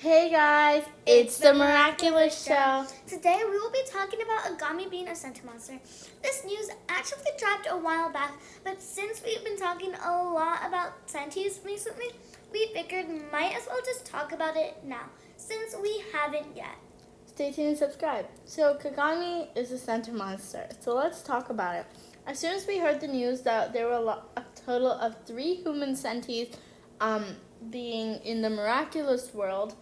Hey guys, it's the Miraculous Show. Today we will be talking about Agami being a senti monster. This news actually dropped a while back, but since we've been talking a lot about sentis recently, we figured might as well just talk about it now, since we haven't yet. Stay tuned and subscribe. So Kagami is a senti monster, so let's talk about it. As soon as we heard the news that there were a total of 3 human sentis being in the miraculous world,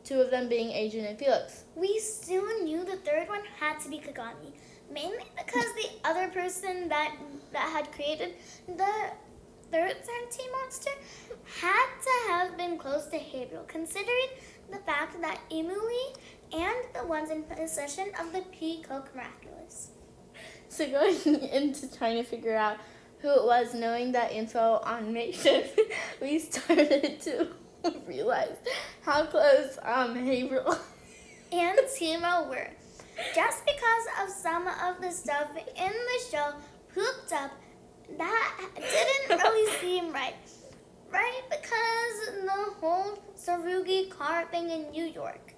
2 of them being Adrian and Felix. We soon knew the third one had to be Kagami, mainly because the other person that had created the third senti monster had to have been close to Gabriel, considering the fact that Emily and the ones in possession of the Peacock Miraculous. So going into trying to figure out who it was, knowing that info on Makeshift, we started to realize how close Gabriel and Timo were. Just because of some of the stuff in the show pooped up, that didn't really seem right. Right? Because the whole Sarugi car thing in New York.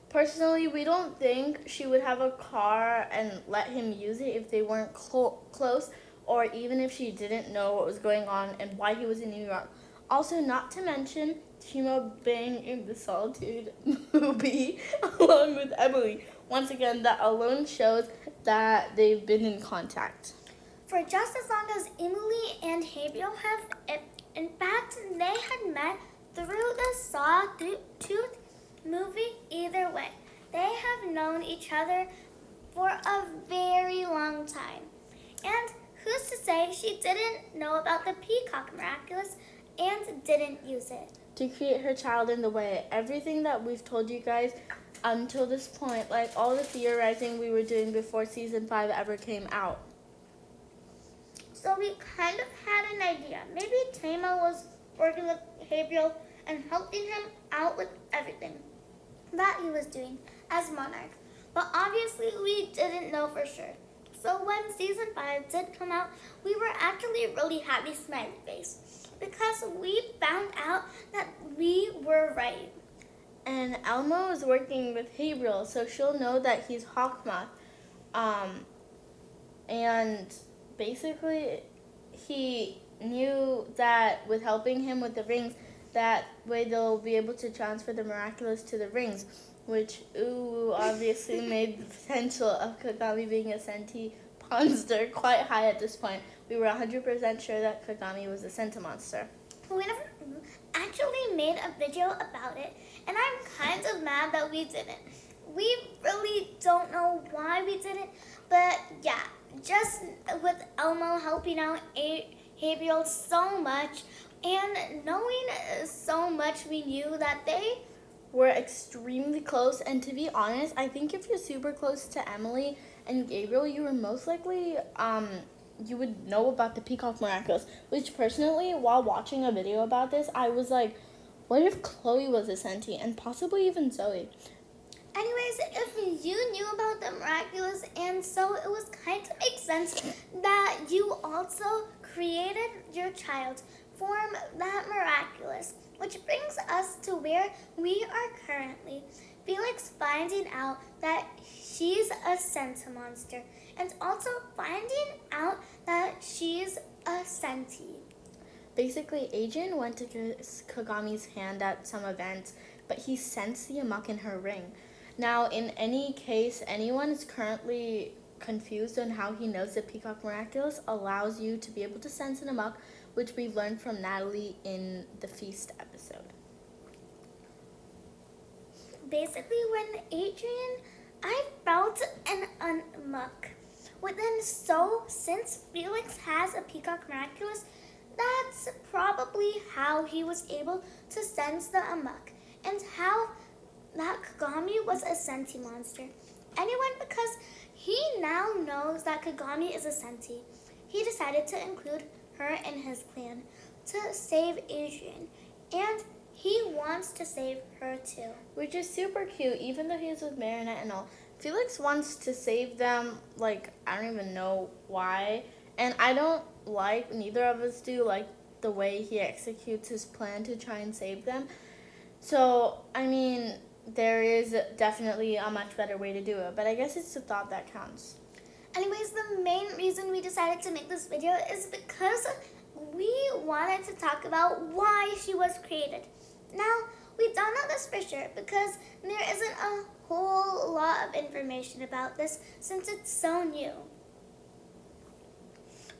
Personally, we don't think she would have a car and let him use it if they weren't close, or even if she didn't know what was going on and why he was in New York. Also, not to mention Timo being in the Solitude movie along with Emily. Once again, that alone shows that they've been in contact. For just as long as Emily and Gabriel have, in fact, they had met through the Sawtooth movie either way. They have known each other for a very long time. And who's to say she didn't know about the Peacock Miraculous and didn't use it? To create her child in the way. Everything that we've told you guys until this point, like all the theorizing we were doing before season 5 ever came out. So we kind of had an idea. Maybe Tama was working with Gabriel and helping him out with everything that he was doing as monarch. But obviously we didn't know for sure. So when season 5 did come out, we were actually really happy, smiley face, because we found out that we were right. And Elmo is working with Gabriel, so she'll know that he's Hawkmoth. And basically, he knew that with helping him with the rings, that way they'll be able to transfer the miraculous to the rings, which obviously made the potential of Kagami being a senti monster quite high at this point. We were 100% sure that Kagami was a senti monster. We never actually made a video about it, and I'm kind of mad that we didn't. We really don't know why we didn't, but yeah, just with Elmo helping out Gabriel so much, and knowing so much, we knew that they were extremely close. And to be honest, I think if you're super close to Emily and Gabriel, you were most likely you would know about the Peacock Miraculous, which personally, while watching a video about this, I was like, what if Chloe was a senti, and possibly even Zoe? Anyways, if you knew about the miraculous, and so it was kind of make sense that you also created your child from that miraculous, which brings us to where we are currently. Felix finding out that she's a senti monster, and also finding out that she's a senti. Basically, Adrian went to kiss Kagami's hand at some event, but he sensed the amok in her ring. Now, in any case, anyone is currently confused on how he knows the Peacock Miraculous allows you to be able to sense an amok, which we've learned from Natalie in the Feast episode. Basically, when Adrian, I felt an amok. Since Felix has a Peacock Miraculous, that's probably how he was able to sense the amok, and how that Kagami was a senti monster. Because he now knows that Kagami is a senti, he decided to include her in his plan to save Adrian, and he wants to save her too. Which is super cute, even though he's with Marinette and all. Felix wants to save them, like, I don't even know why. And I don't neither of us do, like, the way he executes his plan to try and save them. So, I mean, there is definitely a much better way to do it, but I guess it's the thought that counts. Anyways, the main reason we decided to make this video is because we wanted to talk about why she was created. Now, we don't know this for sure because there isn't a whole lot of information about this since it's so new.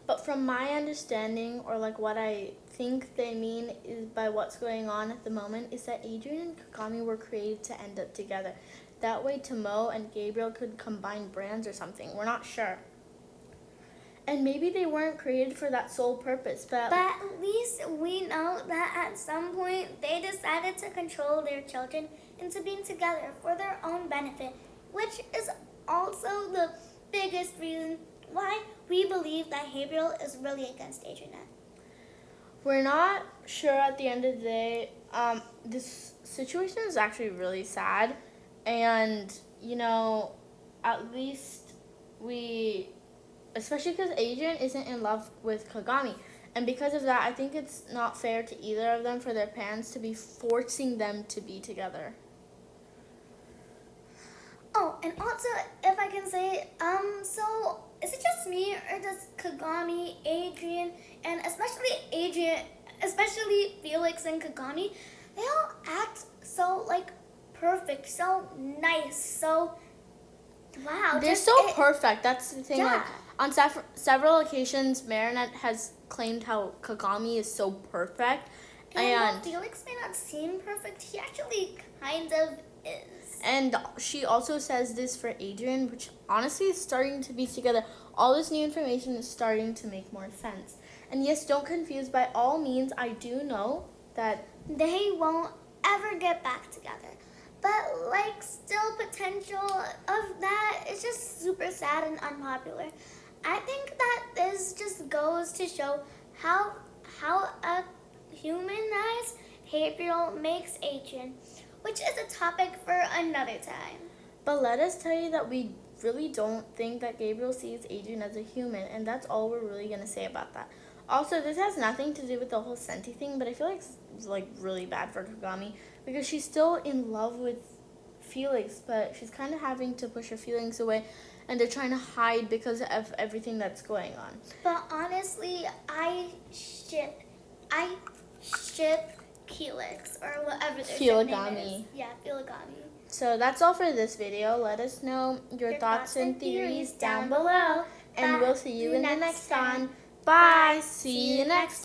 But from my understanding, or like what I think they mean is by what's going on at the moment, is that Adrian and Kagami were created to end up together. That way Tomo and Gabriel could combine brands or something. We're not sure. And maybe they weren't created for that sole purpose, but at least we know that at some point they decided to control their children into being together for their own benefit, which is also the biggest reason why we believe that Gabriel is really against Adrian. we're not sure at the end of the day. This situation is actually really sad, and at least especially because Adrian isn't in love with Kagami, and because of that, I think it's not fair to either of them for their parents to be forcing them to be together. Oh, and also, if I can say, so is it just me or does Kagami, Adrian, and especially Felix and Kagami, they all act so perfect, so nice, so wow. They're perfect. That's the thing. Yeah. Like on several occasions, Marinette has claimed how Kagami is so perfect, And while Felix may not seem perfect, he actually kind of is. And she also says this for Adrian, which honestly is starting to be together. All this new information is starting to make more sense. And yes, don't confuse. By all means, I do know that they won't ever get back together. But still potential of that is just super sad and unpopular. I think that this just goes to show how a humanized Gabriel makes Adrian, which is a topic for another time. But let us tell you that we really don't think that Gabriel sees Adrian as a human, and that's all we're really going to say about that. Also, this has nothing to do with the whole Senti thing, but I feel like it's really bad for Kagami because she's still in love with Felix, but she's kind of having to push her feelings away, and they're trying to hide because of everything that's going on. But honestly, I ship Felix or whatever their ship name is. Yeah, Filagami. So that's all for this video. Let us know your thoughts and theories down below, and we'll see you in the next one. Bye. See you next time.